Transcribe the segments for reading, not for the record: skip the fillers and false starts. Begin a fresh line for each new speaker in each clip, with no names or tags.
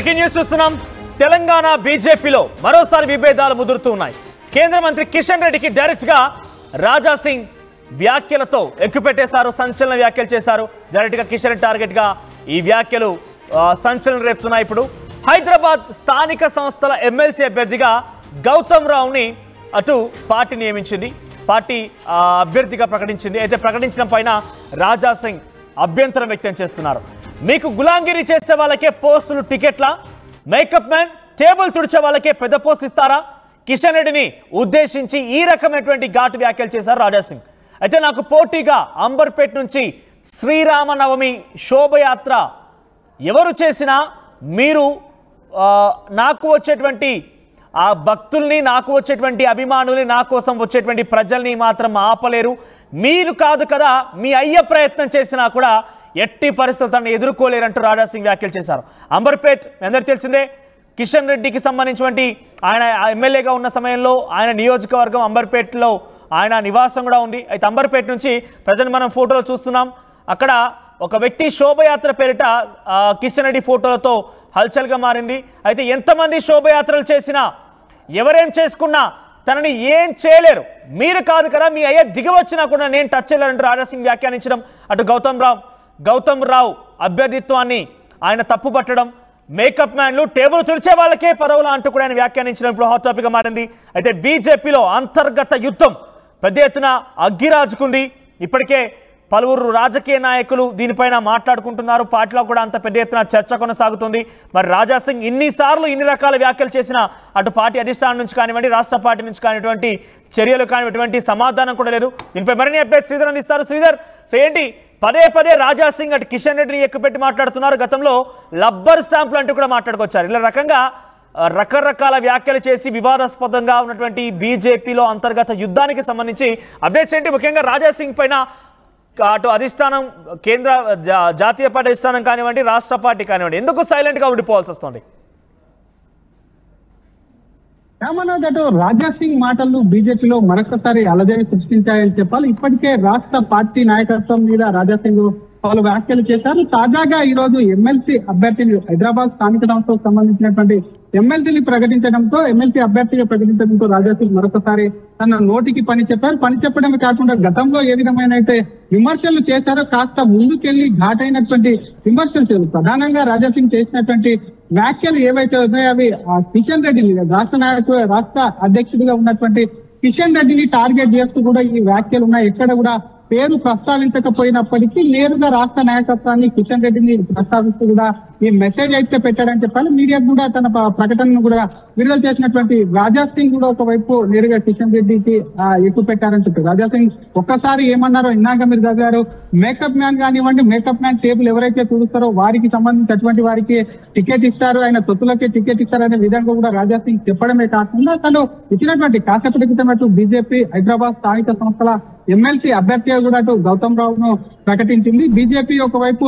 Breaking news చూస్తున్నాం. తెలంగాణ బీజేపీలో మరోసారి విభేదాలు ముదురుతూ ఉన్నాయి. కేంద్ర మంత్రి కిషన్ రెడ్డికి డైరెక్ట్ గా రాజా సింగ్ వ్యాఖ్యలతో ఎక్కుపెట్టేశారు. సంచలన వ్యాఖ్యలు చేశారు. డైరెక్ట్ గా కిషన్ రెడ్డి టార్గెట్ గా ఈ వ్యాఖ్యలు సంచలనం రేపుతున్నాయి. ఇప్పుడు హైదరాబాద్ స్థానిక సంస్థల ఎమ్మెల్సీ అభ్యర్థిగా గౌతమ్ రావుని అటు పార్టీ నియమించింది. పార్టీ అభ్యర్థిగా ప్రకటించింది. అయితే ప్రకటించిన పైన రాజా సింగ్ అభ్యంతరం వ్యక్తం చేస్తున్నారు. మీకు గులాంగిరి చేసే వాళ్ళకే పోస్టులు టికెట్ల, మేకప్ మ్యాన్ టేబుల్ తుడిచే వాళ్ళకే పెద్ద పోస్ట్ ఇస్తారా? కిషన్ రెడ్డిని ఉద్దేశించి ఈ రకమైనటువంటి ఘాటు వ్యాఖ్యలు చేశారు రాజా సింగ్. అయితే నాకు పోటీగా అంబర్పేట నుంచి శ్రీరామనవమి శోభయాత్ర ఎవరు చేసినా మీరు నాకు వచ్చేటువంటి ఆ భక్తుల్ని, నాకు వచ్చేటువంటి అభిమానుల్ని, నా కోసం వచ్చేటువంటి ప్రజల్ని మాత్రం ఆపలేరు. మీరు కాదు కదా, మీ అయ్యే ప్రయత్నం చేసినా కూడా ఎట్టి పరిస్థితులను ఎదుర్కోలేరంటూ రాజా సింగ్ వ్యాఖ్యలు చేశారు. అంబర్పేట్ అందరికీ తెలిసిందే. కిషన్ రెడ్డికి సంబంధించినటువంటి ఆయన ఎమ్మెల్యేగా ఉన్న సమయంలో ఆయన నియోజకవర్గం అంబర్పేటలో ఆయన నివాసం కూడా ఉంది. అయితే అంబర్పేట నుంచి ప్రజెంట్ మనం ఫోటోలు చూస్తున్నాం. అక్కడ ఒక వ్యక్తి శోభయాత్ర పేరిట కిషన్ రెడ్డి ఫోటోలతో హల్చల్గా మారింది. అయితే ఎంతమంది శోభయాత్రలు చేసినా, ఎవరేం చేసుకున్నా తనని ఏం చేయలేరు. మీరు కాదు కదా, మీ అయ్యే దిగవచ్చినా కూడా నేను టచ్ చేయలేరంటూ రాజా సింగ్ వ్యాఖ్యానించడం, అటు గౌతమ్ రావు అభ్యర్థిత్వాన్ని ఆయన తప్పుపట్టడం, మేకప్ మ్యాన్లు టేబుల్ తుడిచే వాళ్ళకే పదవులు అంటూ కూడా ఆయన వ్యాఖ్యానించడం ఇప్పుడు హాట్ టాపిక్గా మారింది. అయితే బీజేపీలో అంతర్గత యుద్ధం పెద్ద ఎత్తున అగ్గిరాజుకుంది. ఇప్పటికే పలువురు రాజకీయ నాయకులు దీనిపైన మాట్లాడుకుంటున్నారు. పార్టీలో కూడా అంత పెద్ద ఎత్తున చర్చ కొనసాగుతుంది. మరి రాజా సింగ్ ఇన్నిసార్లు ఇన్ని రకాల వ్యాఖ్యలు చేసినా అటు పార్టీ అధిష్టానం నుంచి కానివ్వండి, రాష్ట్ర పార్టీ నుంచి కానిటువంటి చర్యలు కానిటువంటి సమాధానం కూడా లేదు. దీనిపై మరిన్ని అప్డేట్స్ శ్రీధర్ అందిస్తారు. శ్రీధర్, సో ఏంటి పదే రాజా సింగ్ అటు కిషన్ రెడ్డిని ఎక్కుపెట్టి మాట్లాడుతున్నారు. గతంలో లబ్బర్ స్టాంపులు అంటూ కూడా మాట్లాడుకొచ్చారు. ఇలా రకంగా రకరకాల వ్యాఖ్యలు చేసి వివాదాస్పదంగా ఉన్నటువంటి బీజేపీలో అంతర్గత యుద్ధానికి సంబంధించి అప్డేట్స్ ఏంటి? ముఖ్యంగా రాజా సింగ్ పైన అటు అధిష్టానం, కేంద్ర జాతీయ పార్టీ అధిష్టానం కానివ్వండి, రాష్ట్ర పార్టీ కానివ్వండి, ఎందుకు సైలెంట్గా ఉండిపోవాల్సి వస్తుంది?
అటు రాజా సింగ్ మాటలు బీజేపీలో మరొకసారి అలజడి సృష్టించాయని చెప్పాలి. ఇప్పటికే రాష్ట్ర పార్టీ నాయకత్వం మీద రాజా సింగ్ పలు వ్యాఖ్యలు చేశారు. తాజాగా ఈ రోజు ఎమ్మెల్సీ అభ్యర్థిని హైదరాబాద్ స్థానిక సంస్థకు సంబంధించినటువంటి ఎమ్మెల్సీని ప్రకటించడంతో, ఎమ్మెల్సీ అభ్యర్థిగా ప్రకటించడంతో రాజా సింగ్ మరొకసారి తన నోటికి పని చెప్పారు. పని చెప్పడమే కాకుండా గతంలో ఏ విధమైన అయితే విమర్శలు చేశారో కాస్త ముందుకెళ్లి ఘాటైనటువంటి విమర్శలు చేశారు. ప్రధానంగా రాజా సింగ్ చేసినటువంటి వ్యాఖ్యలు ఏవైతే ఉన్నాయో అవి కిషన్ రెడ్డిని, రాష్ట్ర అధ్యక్షుడిగా ఉన్నటువంటి కిషన్ రెడ్డిని టార్గెట్ చేస్తూ కూడా ఈ వ్యాఖ్యలు ఉన్నాయి. ఎక్కడ కూడా పేరు ప్రస్తావించకపోయినప్పటికీ నేరుగా రాష్ట్ర నాయకత్వాన్ని, కిషన్ రెడ్డిని ప్రస్తావిస్తూ కూడా ఈ మెసేజ్ అయితే పెట్టాడని చెప్పాలి. మీడియా కూడా తన ప్రకటనను కూడా విడుదల చేసినటువంటి రాజా సింగ్ కూడా ఒకవైపు నేరుగా కిషన్ రెడ్డికి ఎక్కువ పెట్టారని చెప్పారు. రాజా సింగ్ ఒక్కసారి ఏమన్నారో ఇందాక మీరు చదివారు. మేకప్ మ్యాన్ కానివ్వండి, మేకప్ మ్యాన్ టేబుల్ ఎవరైతే చూస్తారో వారికి సంబంధించి అటువంటి వారికి టికెట్ ఇస్తారు, ఆయన తొత్తులకే టికెట్ ఇస్తారనే విధంగా కూడా రాజా సింగ్ చెప్పడమే కాకుండా తను ఇచ్చినటువంటి కాసేపటి క్రితం అటు బీజేపీ హైదరాబాద్ స్థానిక సంస్థల ఎమ్మెల్సీ అభ్యర్థిగా కూడా అటు గౌతమ్ రావును ప్రకటించింది. బీజేపీ ఒకవైపు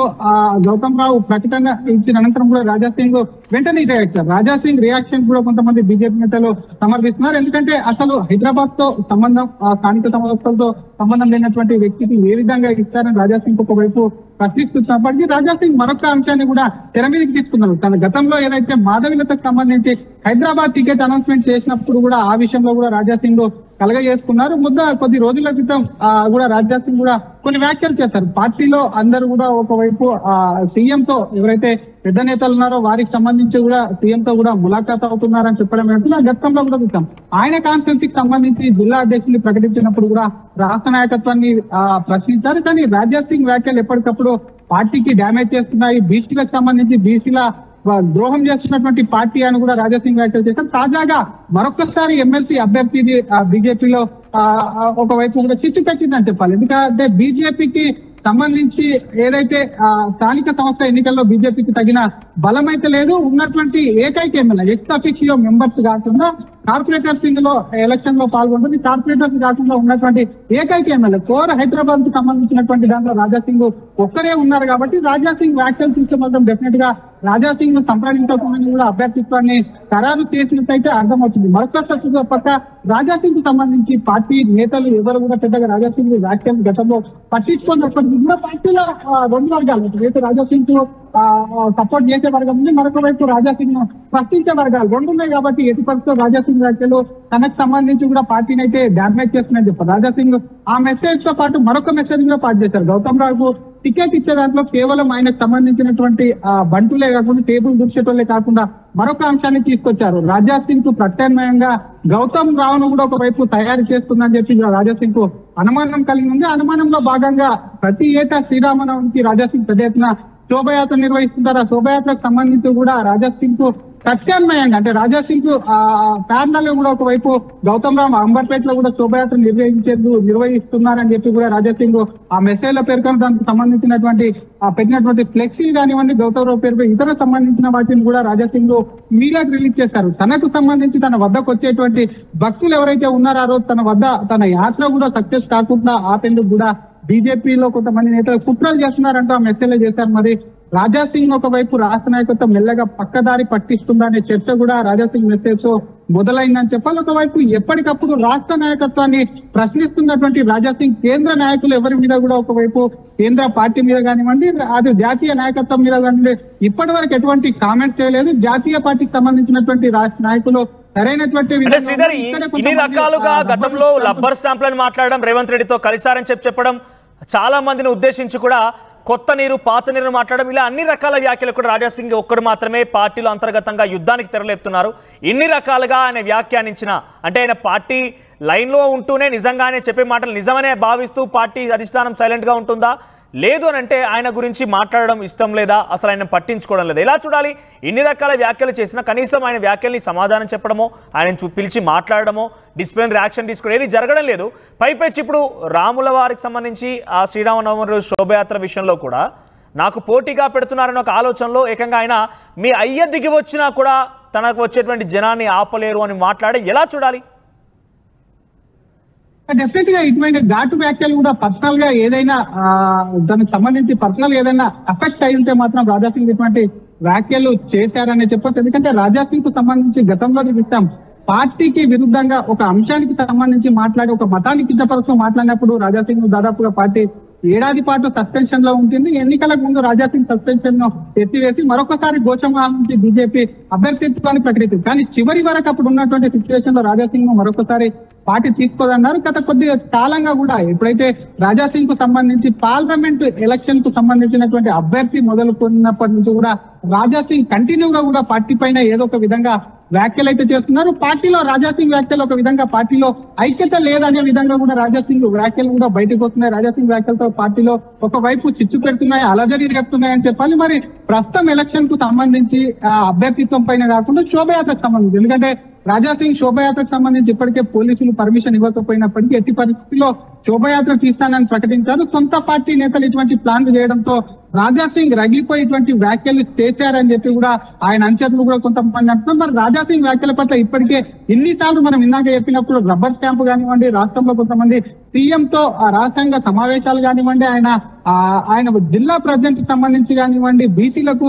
గౌతమ్ రావు ప్రకటన ఇచ్చిన అనంతరం కూడా రాజా సింగ్ వెంటనే రియాక్ట్. రాజా సింగ్ రియాక్షన్ కూడా కొంతమంది బీజేపీ నేతలు సమర్థిస్తున్నారు. ఎందుకంటే అసలు హైదరాబాద్ తో సంబంధం, స్థానిక సంస్థలతో సంబంధం లేనటువంటి వ్యక్తికి ఏ విధంగా ఇస్తారని రాజా సింగ్ ఒకవైపు ప్రశ్నిస్తున్నప్పటికీ రాజా సింగ్ మరొక అంశాన్ని కూడా తెర మీదకి తీసుకున్నారు. తన గతంలో ఏదైతే మాధవిలతకు సంబంధించి హైదరాబాద్ టికెట్ అనౌన్స్మెంట్ చేసినప్పుడు కూడా ఆ విషయంలో కూడా రాజా సింగ్ కలగజేసుకున్నారు. కొద్ది రోజుల క్రితం కూడా రాజా సింగ్ కూడా కొన్ని వ్యాఖ్యలు చేశారు. పార్టీలో అందరూ కూడా ఒకవైపు సీఎంతో ఎవరైతే పెద్ద నేతలు ఉన్నారో వారికి సంబంధించి కూడా సీఎంతో కూడా ములాఖాత్ అవుతున్నారని చెప్పడం ఏంటంటే గతంలో కూడా చూసాం. ఆయన కాన్స్టిట్యూన్సీకి సంబంధించి జిల్లా అధ్యక్షుడిని ప్రకటించినప్పుడు కూడా రాష్ట్ర నాయకత్వాన్ని ప్రశ్నించారు. కానీ రాజా సింగ్ వ్యాఖ్యలు ఎప్పటికప్పుడు పార్టీకి డ్యామేజ్ చేస్తున్నాయి, బీసీలకు సంబంధించి బీసీల ద్రోహం చేస్తున్నటువంటి పార్టీ అని కూడా రాజా సింగ్ వ్యాఖ్యలు చేశారు. తాజాగా మరొకసారి ఎమ్మెల్సీ అభ్యర్థి బీజేపీలో ఒకవైపు కూడా చిచ్చు పెట్టిందని చెప్పాలి. ఎందుకంటే బీజేపీకి సంబంధించి ఏదైతే స్థానిక సంస్థ ఎన్నికల్లో బీజేపీకి తగిన బలం అయితే లేదు. ఉన్నటువంటి ఏకైక ఎమ్మెల్యే ఎక్స్ అఫిషియో మెంబర్స్ కాకుండా కార్పొరేటర్స్ ఇందులో ఎలక్షన్ లో పాల్గొంటుంది. కార్పొరేటర్స్ కాకుండా ఉన్నటువంటి ఏకైక ఎమ్మెల్యే కోర్ హైదరాబాద్ కు సంబంధించినటువంటి దాంట్లో రాజా సింగ్ ఒక్కరే ఉన్నారు. కాబట్టి రాజా సింగ్ వ్యాఖ్యలు చూస్తే మాత్రం డెఫినెట్ గా రాజా సింగ్ ను సంప్రదించకుండా కూడా అభ్యర్థిత్వాన్ని ఖరారు చేసినట్టయితే అర్థమవుతుంది. మరొక పక్క రాజా సింగ్ కు సంబంధించి పార్టీ నేతలు ఎవరు కూడా పెద్దగా రాజా సింగ్ వ్యాఖ్యలు గతంలో పట్టించుకున్నప్పటికీ కూడా పార్టీలో రెండు వర్గాలు, అయితే రాజా సింగ్ సపోర్ట్ చేసే వర్గం ఉంది, మరొక వైపు రాజాసింగ్ ను ప్రశ్నించే వర్గాలు రెండు ఉన్నాయి. కాబట్టి ఎటు పరిస్థితుల్లో రాజాసింగ్ వ్యాఖ్యలు తనకు సంబంధించి కూడా పార్టీని అయితే డామేజ్ చేస్తున్నాయని చెప్పారు. రాజాసింగ్ ఆ మెసేజ్ తో పాటు మరొక మెసేజ్ కూడా పాస్ చేశారు. గౌతమ్ రావుకు టికెట్ ఇచ్చే దాంట్లో కేవలం ఆయనకు సంబంధించినటువంటి బంటులే కాకుండా టేబుల్ దుర్చేటోళ్లే కాకుండా మరొక అంశాన్ని తీసుకొచ్చారు. రాజాసింగ్ కు ప్రత్యామ్నాయంగా గౌతమ్ రావును కూడా ఒకవైపు తయారు చేస్తుందని చెప్పి రాజాసింగ్ కు అనుమానం కలిగి ఉంది. అనుమానంలో భాగంగా ప్రతి ఏటా శ్రీరామనవమికి రాజాసింగ్ పెద్ద ఎత్తున శోభయాత్ర నిర్వహిస్తుంటారు. ఆ శోభయాత్రకు సంబంధించి కూడా రాజాసింగ్ కు ప్రత్యామ్నాయంగా అంటే రాజాసింగ్ కు ప్యారల్ కూడా ఒకవైపు గౌతమ్ రావు అంబర్పేటలో కూడా శోభయాత్ర నిర్వహిస్తున్నారని చెప్పి కూడా రాజాసింగ్ ఆ మెసేజ్ లో పేర్కొని దానికి సంబంధించినటువంటి పెట్టినటువంటి ఫ్లెక్సీ కానివ్వండి, గౌతమ్ రావు పేరుపై ఇతర సంబంధించిన వాటిని కూడా రాజాసింగ్ మీడియాకు రిలీజ్ చేశారు. తనకు సంబంధించి తన వద్దకు వచ్చేటువంటి భక్తులు ఎవరైతే ఉన్నారో ఆ రోజు తన వద్ద తన యాత్ర కూడా సక్సెస్ కాకుండా ఆపేందుకు కూడా బీజేపీలో కొంతమంది నేతలు కుట్రలు చేస్తున్నారంటూ ఆ మెసేజ్ చేశారు. మరి రాజాసింగ్ ఒకవైపు రాష్ట్ర నాయకత్వం మెల్లగా పక్కదారి పట్టిస్తుందనే చర్చ కూడా రాజాసింగ్ మెసేజ్ మొదలైందని చెప్పాలి. ఒకవైపు ఎప్పటికప్పుడు రాష్ట్ర నాయకత్వాన్ని ప్రశ్నిస్తున్నటువంటి రాజాసింగ్ కేంద్ర నాయకులు ఎవరి మీద కూడా ఒకవైపు కేంద్ర పార్టీ మీద కానివ్వండి, అది జాతీయ నాయకత్వం మీద కానివ్వండి ఇప్పటి వరకు ఎటువంటి కామెంట్ చేయలేదు. జాతీయ పార్టీకి సంబంధించినటువంటి రాష్ట్ర నాయకులు సరైనటువంటి
ఇన్ని రకాలుగా గతంలో లబ్బర్ స్టాంప్లను మాట్లాడడం, రేవంత్ రెడ్డితో కలిసారని చెప్పడం, చాలా మందిని ఉద్దేశించి కూడా కొత్త నీరు పాత నీరు మాట్లాడడం, ఇలా అన్ని రకాల వ్యాఖ్యలు కూడా రాజాసింగ్ ఒక్కడు మాత్రమే పార్టీలో అంతర్గతంగా యుద్ధానికి తెరలేపుతున్నారు. ఇన్ని రకాలుగా ఆయన వ్యాఖ్యానించిన అంటే ఆయన పార్టీ లైన్లో ఉంటూనే నిజంగానే చెప్పే మాటలు నిజమనే భావిస్తూ పార్టీ అధిష్టానం సైలెంట్గా ఉంటుందా, లేదు అని అంటే ఆయన గురించి మాట్లాడడం ఇష్టం లేదా, అసలు ఆయన పట్టించుకోవడం లేదా, ఎలా చూడాలి? ఇన్ని రకాల వ్యాఖ్యలు చేసినా కనీసం ఆయన వ్యాఖ్యల్ని సమాధానం చెప్పడమో, ఆయన పిలిచి మాట్లాడడమో, డిసిప్లినరీ యాక్షన్ తీసుకోవడం ఏది జరగడం లేదు. పైపెచ్చి ఇప్పుడు రాముల వారికి సంబంధించి ఆ శ్రీరామనవమి రోజు శోభయాత్ర విషయంలో కూడా నాకు పోటీగా పెడుతున్నారన్న ఒక ఆలోచనలో ఏకంగా ఆయన మీ అయ్య దిగి వచ్చినా కూడా తనకు వచ్చేటువంటి జనాన్ని ఆపలేరు అని మాట్లాడి ఎలా చూడాలి?
డెఫినెట్ గా ఇటువంటి ఘాటు వ్యాఖ్యలు కూడా పర్సనల్ గా ఏదైనా దానికి సంబంధించి పర్సనల్ ఏదైనా అఫెక్ట్ అయి ఉంటే మాత్రం రాజాసింగ్ ఇటువంటి వ్యాఖ్యలు చేశారని చెప్పొచ్చు. ఎందుకంటే రాజాసింగ్ కు సంబంధించి గతంలో చూస్తాం పార్టీకి విరుద్ధంగా ఒక అంశానికి సంబంధించి మాట్లాడి ఒక మతానికి కించపరుస్తూ మాట్లాడినప్పుడు రాజాసింగ్ దాదాపుగా పార్టీ ఏడాది పాటు సస్పెన్షన్ లో ఉంటుంది. ఎన్నికలకు ముందు రాజాసింగ్ సస్పెన్షన్ ను ఎత్తివేసి మరొకసారి గోచమాల నుంచి బీజేపీ అభ్యర్థిత్వాన్ని ప్రకటించింది. కానీ చివరి వరకు అప్పుడు ఉన్నటువంటి సిచ్యువేషన్ లో రాజాసింగ్ ను మరొకసారి పార్టీ తీసుకోదన్నారు. గత కొద్ది కాలంగా కూడా ఎప్పుడైతే రాజాసింగ్ కు సంబంధించి పార్లమెంట్ ఎలక్షన్ కు సంబంధించినటువంటి అభ్యర్థి మొదలుకున్నప్పటి నుంచి కూడా రాజాసింగ్ కంటిన్యూగా కూడా పార్టీ పైన ఏదో ఒక విధంగా వ్యాఖ్యలు అయితే చేస్తున్నారు. పార్టీలో రాజాసింగ్ వ్యాఖ్యలు ఒక విధంగా పార్టీలో ఐక్యత లేదనే విధంగా కూడా రాజాసింగ్ వ్యాఖ్యలు కూడా బయటకు వస్తున్నాయి. రాజాసింగ్ వ్యాఖ్యలతో పార్టీలో ఒకవైపు చిచ్చు పెడుతున్నాయి, అలజడి రేపుతున్నాయి అని చెప్పాలి. మరి ప్రస్తుతం ఎలక్షన్ కు సంబంధించి అభ్యర్థిత్వం పైన కాకుండా శోభయాత్రకు సంబంధించి, ఎందుకంటే రాజాసింగ్ శోభయాత్రకు సంబంధించి ఇప్పటికే పోలీసులు పర్మిషన్ ఇవ్వకపోయినప్పటికీ ఎట్టి పరిస్థితుల్లో శోభయాత్ర తీస్తానని ప్రకటించారు. సొంత పార్టీ నేతలు ఇటువంటి ప్లాన్లు చేయడంతో రాజాసింగ్ రగిలిపోయి ఇటువంటి వ్యాఖ్యలు చేశారని చెప్పి కూడా ఆయన అంచనాలు కూడా కొంతమంది అంటున్నారు. మరి రాజాసింగ్ వ్యాఖ్యల పట్ల ఇప్పటికే ఎన్నిసార్లు మనం ఇందాక చెప్పినప్పుడు రబ్బర్ స్టాంప్ కానివ్వండి, రాష్ట్రంలో కొంతమంది సీఎంతో రాష్ట్రాంగ సమావేశాలు కానివ్వండి, ఆయన జిల్లా ప్రెసిడెంట్ కి సంబంధించి కానివ్వండి, బీసీలకు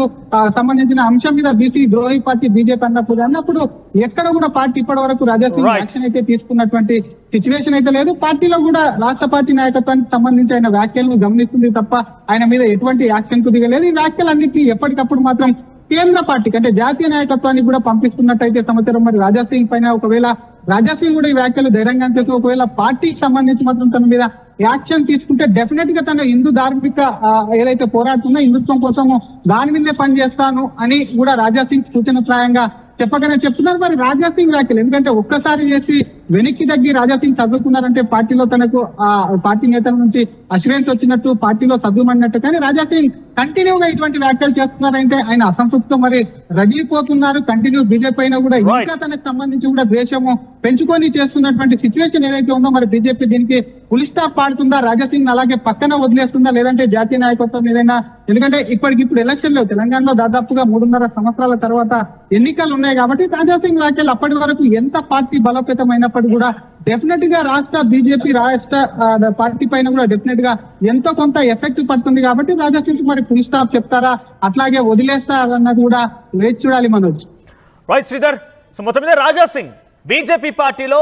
సంబంధించిన అంశం మీద బీసీ ద్రోహి పార్టీ బీజేపీ అన్నప్పుడు ఎక్కడ కూడా పార్టీ ఇప్పటి వరకు రాజాసింగ్ యాక్షన్ అయితే తీసుకున్నటువంటి సిచ్యువేషన్ అయితే లేదు. పార్టీలో కూడా రాష్ట్ర పార్టీ నాయకత్వానికి సంబంధించి ఆయన వ్యాఖ్యలను గమనిస్తుంది తప్ప ఆయన మీద ఎటువంటి యాక్షన్ కు దిగలేదు. ఈ వ్యాఖ్యలన్నింటినీ ఎప్పటికప్పుడు మాత్రం కేంద్ర పార్టీకి అంటే జాతీయ నాయకత్వానికి కూడా పంపిస్తున్నట్టయితే సమాచారం. మరి రాజాసింగ్ పైన ఒకవేళ రాజాసింగ్ కూడా ఈ వ్యాఖ్యలు ధైర్యంగా చేసి ఒకవేళ పార్టీకి సంబంధించి మాత్రం తన మీద యాక్షన్ తీసుకుంటే డెఫినెట్ గా తన హిందూ ధార్మిక ఏదైతే పోరాడుతుందో హిందుత్వం కోసము దాని మీదే పనిచేస్తాను అని కూడా రాజాసింగ్ సూచనప్రాయంగా చెప్పగానే చెప్తున్నారు. మరి రాజాసింగ్ వ్యాఖ్యలు ఎందుకంటే ఒక్కసారి చేసి వెనక్కి తగ్గి రాజాసింగ్ చదువుకున్నారంటే పార్టీలో తనకు పార్టీ నేతల నుంచి అష్యూరెన్స్ వచ్చినట్టు, పార్టీలో చదువుమన్నట్టు. కానీ రాజాసింగ్ కంటిన్యూగా ఇటువంటి వ్యాఖ్యలు చేస్తున్నారంటే ఆయన అసంతృప్తితో మరి రగిలిపోతున్నారు. కంటిన్యూ బీజేపీ అయినా కూడా ఇంకా తనకు సంబంధించి కూడా ద్వేషము పెంచుకొని చేస్తున్నటువంటి సిచ్యువేషన్ ఏదైతే ఉందో మరి బీజేపీ దీనికి ఫుల్ స్టాప్ పాడుతుందా, రాజాసింగ్ అలాగే పక్కన వదిలేస్తుందా, లేదంటే జాతీయ నాయకత్వం ఏదైనా, ఎందుకంటే ఇప్పటికిప్పుడు ఎలక్షన్లు తెలంగాణలో దాదాపుగా 3.5 సంవత్సరాల తర్వాత ఎన్నికలు ఉన్నాయి కాబట్టి రాజాసింగ్ వ్యాఖ్యలు అప్పటి వరకు ఎంత పార్టీ బలోపేతం అయినప్పటికీ కూడా డెఫినెట్ గా రాష్ట్ర బీజేపీ రాష్ట్ర పార్టీ పైన కూడా డెఫినెట్ గా ఎంతో కొంత ఎఫెక్ట్ పడుతుంది. కాబట్టి రాజాసింగ్ మరి ఫుల్ స్టాప్ చెప్తారా అట్లాగే వదిలేస్తారన్నది కూడా వేచి చూడాలి మనోజ్.
రైట్ శ్రీధర్, సో మొత్తం మీద రాజాసింగ్ బీజేపీ పార్టీలో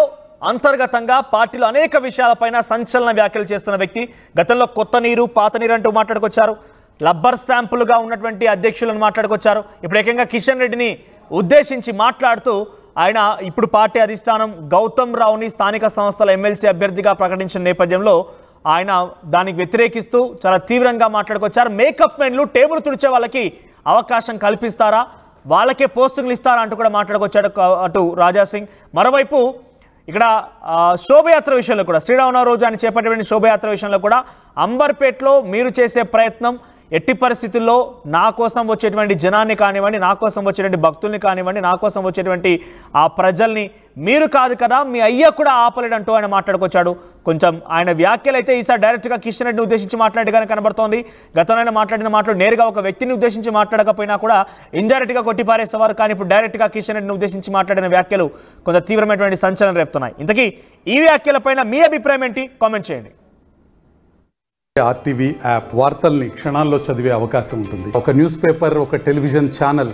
అంతర్గతంగా పార్టీలో అనేక విషయాలపైన సంచలన వ్యాఖ్యలు చేస్తున్న వ్యక్తి. గతంలో కొత్త నీరు పాత నీరు అంటూ మాట్లాడుకొచ్చారు. లబ్బర్ స్టాంపులుగా ఉన్నటువంటి అధ్యక్షులను మాట్లాడుకొచ్చారు. ఇప్పుడు ఏకంగా కిషన్ రెడ్డిని ఉద్దేశించి మాట్లాడుతూ ఆయన ఇప్పుడు పార్టీ అధిష్టానం గౌతమ్ రావుని స్థానిక సంస్థల ఎమ్మెల్సీ అభ్యర్థిగా ప్రకటించిన నేపథ్యంలో ఆయన దానికి వ్యతిరేకిస్తూ చాలా తీవ్రంగా మాట్లాడుకొచ్చారు. మేకప్ మెన్లు టేబుల్ తుడిచే వాళ్ళకి అవకాశం కల్పిస్తారా, వాళ్ళకే పోస్టింగ్లు ఇస్తారా అంటూ కూడా మాట్లాడుకొచ్చాడు అటు రాజాసింగ్. మరోవైపు ఇక్కడ శోభయాత్ర విషయంలో కూడా శ్రీరామనవమి రోజు ఆయన చేపట్టేటువంటి శోభయాత్ర విషయంలో కూడా అంబర్పేటలో మీరు చేసే ప్రయత్నం ఎట్టి పరిస్థితుల్లో నా కోసం వచ్చేటువంటి జనాన్ని కానివ్వండి, నా కోసం వచ్చేటువంటి భక్తుల్ని కానివ్వండి, నా కోసం వచ్చేటువంటి ఆ ప్రజల్ని మీరు కాదు కదా మీ అయ్య కూడా ఆపలేడంటూ ఆయన మాట్లాడుకొచ్చాడు. కొంచెం ఆయన వ్యాఖ్యలు అయితే ఈసారి డైరెక్ట్గా కిషన్ రెడ్డిని ఉద్దేశించి మాట్లాడగానే కనబడుతోంది. గతంలో మాట్లాడిన మాటలు నేరుగా ఒక వ్యక్తిని ఉద్దేశించి మాట్లాడకపోయినా కూడా ఇండైరెక్ట్గా కొట్టిపారేసేవారు. కానీ ఇప్పుడు డైరెక్ట్గా కిషన్ రెడ్డిని ఉద్దేశించి మాట్లాడిన వ్యాఖ్యలు కొంత తీవ్రమైనటువంటి సంచలనం రేపుతున్నాయి. ఇంతకీ ఈ వ్యాఖ్యలపైన మీ అభిప్రాయం ఏంటి? కామెంట్ చేయండి.
ఆర్టీవీ యాప్ వార్తల్ని క్షణాల్లో చదివే అవకాశం ఉంటుంది. ఒక న్యూస్ పేపర్, ఒక టెలివిజన్ ఛానల్